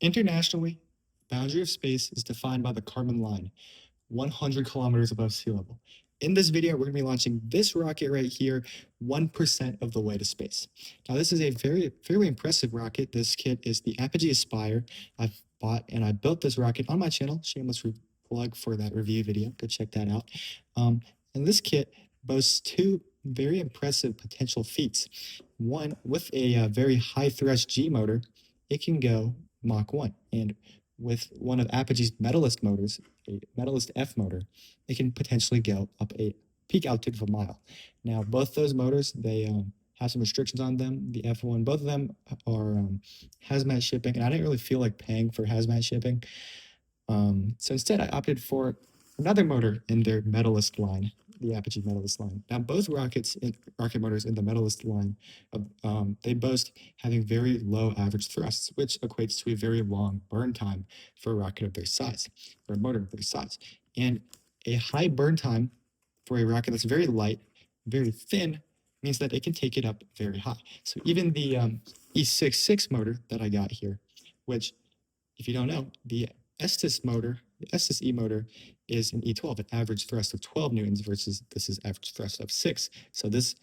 Internationally, boundary of space is defined by the Kármán line, 100 kilometers above sea level. In this video, we're going to be launching this rocket right here, 1% of the way to space. Now, this is a very impressive rocket. This kit is the Apogee Aspire. I've bought and I built this rocket on my channel. Shameless plug for that review video. Go check that out. And this kit boasts two very impressive potential feats. One, with a very high thrust G motor, it can go Mach 1. And with one of Apogee's Medalist motors, a Medalist F motor, it can potentially go up a peak altitude of a mile. Now, both those motors, they have some restrictions on them. The F1, both of them are hazmat shipping, and I didn't really feel like paying for hazmat shipping. So instead, I opted for another motor in their Medalist line, the Apogee Medalist line. Now, both rocket motors in the Medalist line, they boast having very low average thrusts, which equates to a very long burn time for a rocket of their size, or a motor of their size. And a high burn time for a rocket that's very light, very thin, means that it can take it up very high. So even the E6-6 motor that I got here, which, if you don't know, the Estes motor, the Estes E motor, is an E12, an average thrust of 12 newtons versus this is average thrust of 6. So this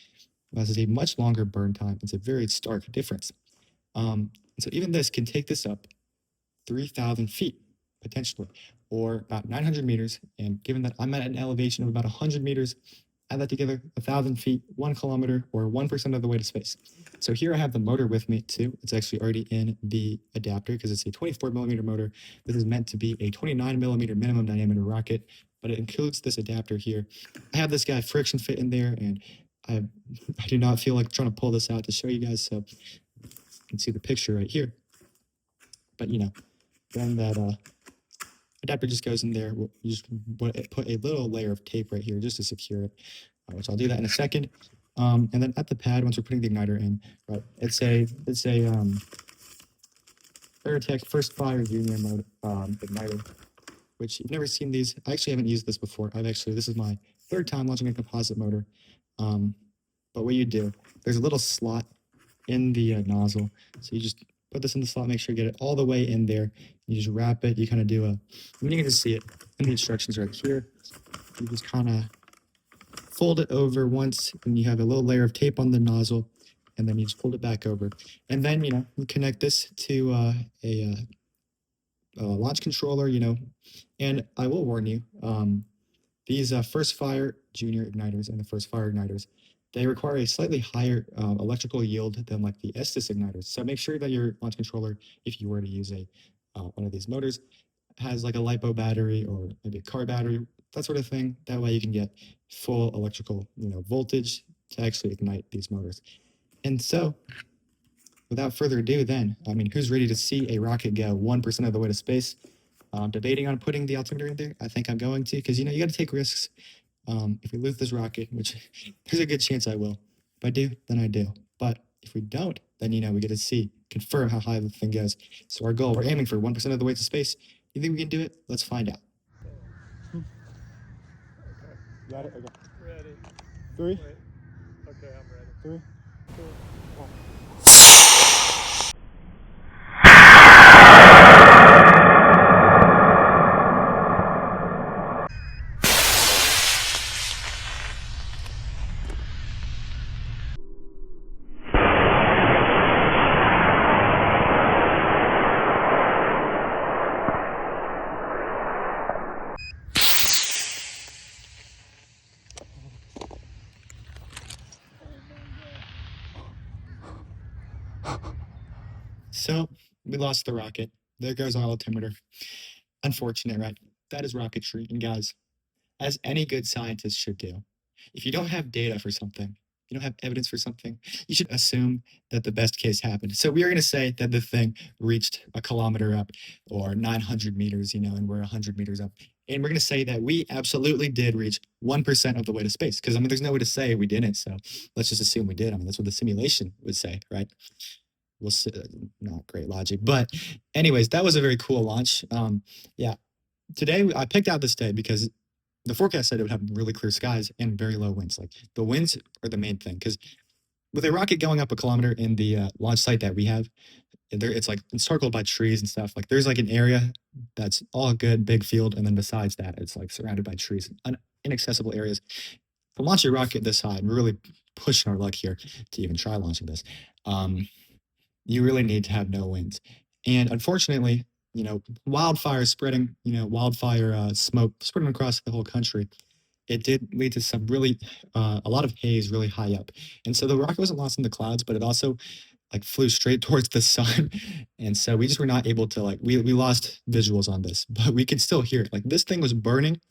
has a much longer burn time. It's a very stark difference. So even this can take this up 3,000 feet potentially, or about 900 meters. And given that I'm at an elevation of about 100 meters, add that together, 1,000 feet, 1 kilometer, or 1% of the way to space. So here I have the motor with me too. It's actually already in the adapter because it's a 24 millimeter motor. This is meant to be a 29 millimeter minimum diameter rocket, but it includes this adapter here. I have this guy friction fit in there, and I do not feel like trying to pull this out to show you guys, so you can see the picture right here. But then that adapter just goes in there. You just put a little layer of tape right here just to secure it, which I'll do that in a second. And then at the pad, once we're putting the igniter in, right, it's a Aerotech First Fire Junior mode igniter, which you've never seen these. I actually haven't used this before. This is my third time launching a composite motor. But what you do, there's a little slot in the nozzle, so you just put this in the slot, make sure you get it all the way in there. You just wrap it. You kind of do you can just see it in the instructions right here. You just kind of fold it over once, and you have a little layer of tape on the nozzle, and then you just fold it back over. And then, you connect this to a launch controller, and I will warn you, these First Fire Junior igniters and the First Fire igniters, they require a slightly higher electrical yield than like the Estes igniters. So make sure that your launch controller, if you were to use one of these motors, has like a LiPo battery or maybe a car battery, that sort of thing. That way you can get full electrical, voltage to actually ignite these motors. And so, without further ado, then, who's ready to see a rocket go 1% of the way to space? Debating on putting the altimeter in there. I think I'm going to, because you got to take risks. If we lose this rocket, which there's a good chance I will. If I do, then I do. But if we don't, then we get to confirm how high the thing goes. So our goal, we're aiming for 1% of the way to space. You think we can do it? Let's find out. Okay. Got it? Okay. Ready. 3. Wait. Okay, I'm ready. 3, 2, 1. So we lost the rocket. There goes our altimeter. Unfortunate, right? That is rocketry. And guys, as any good scientist should do, if you don't have data for something, you don't have evidence for something, you should assume that the best case happened. So we are going to say that the thing reached a kilometer up or 900 meters, and we're 100 meters up. And we're going to say that we absolutely did reach 1% of the way to space. Because, there's no way to say we didn't. So let's just assume we did. That's what the simulation would say, right? We'll see, not great logic. But anyways, that was a very cool launch. Yeah. Today, I picked out this day because the forecast said it would have really clear skies and very low winds. Like, the winds are the main thing, because with a rocket going up a kilometer in the launch site that we have, it's like encircled by trees and stuff. Like there's like an area that's all good, big field, and then besides that, it's like surrounded by trees, inaccessible areas. To launch a rocket this high, we're really pushing our luck here to even try launching this. You really need to have no winds, and unfortunately, wildfire spreading, wildfire smoke spreading across the whole country. It did lead to some really, a lot of haze really high up, and so the rocket wasn't lost in the clouds, but it also like flew straight towards the sun. And so we just were not able to like we lost visuals on this, but we could still hear it. Like this thing was burning.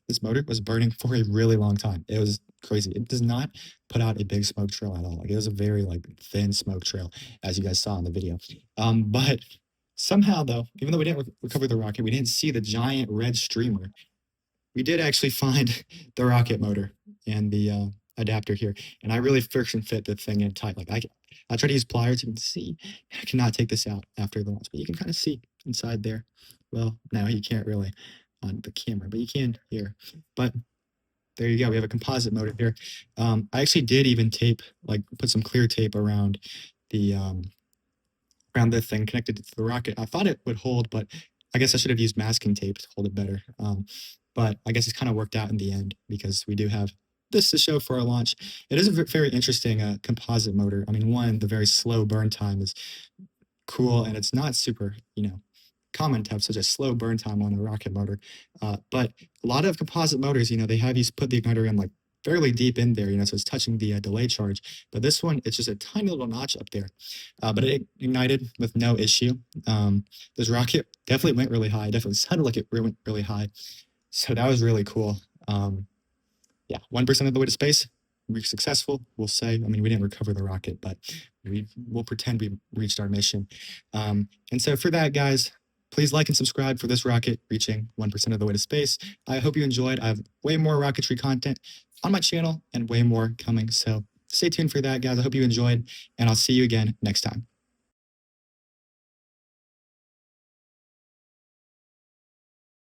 This motor was burning for a really long time. It was crazy. It does not put out a big smoke trail at all. Like it was a very like thin smoke trail, as you guys saw in the video. But somehow though, even though we didn't recover the rocket, we didn't see the giant red streamer. We did actually find the rocket motor and the adapter here, and I really friction fit the thing in tight. Like I try to use pliers. You can see I cannot take this out after the launch, but you can kind of see inside there. Well, now you can't really on the camera, but you can here. But there you go. We have a composite motor here. I actually did even tape, like put some clear tape around the thing connected to the rocket. I thought it would hold, but I guess I should have used masking tape to hold it better. But I guess it's kind of worked out in the end because we do have this to show for our launch. It is a very interesting composite motor. I mean, one, the very slow burn time is cool, and it's not super, common to have such a slow burn time on a rocket motor. But a lot of composite motors, they have you put the igniter in like fairly deep in there, so it's touching the delay charge. But this one, it's just a tiny little notch up there. But it ignited with no issue. This rocket definitely went really high. Definitely sounded like it went really high. So that was really cool. Yeah, 1% of the way to space. We're successful, we'll say. I mean, we didn't recover the rocket, but we'll pretend we reached our mission. And so for that, guys, please like and subscribe for this rocket reaching 1% of the way to space. I hope you enjoyed. I have way more rocketry content on my channel and way more coming. So stay tuned for that, guys. I hope you enjoyed, and I'll see you again next time.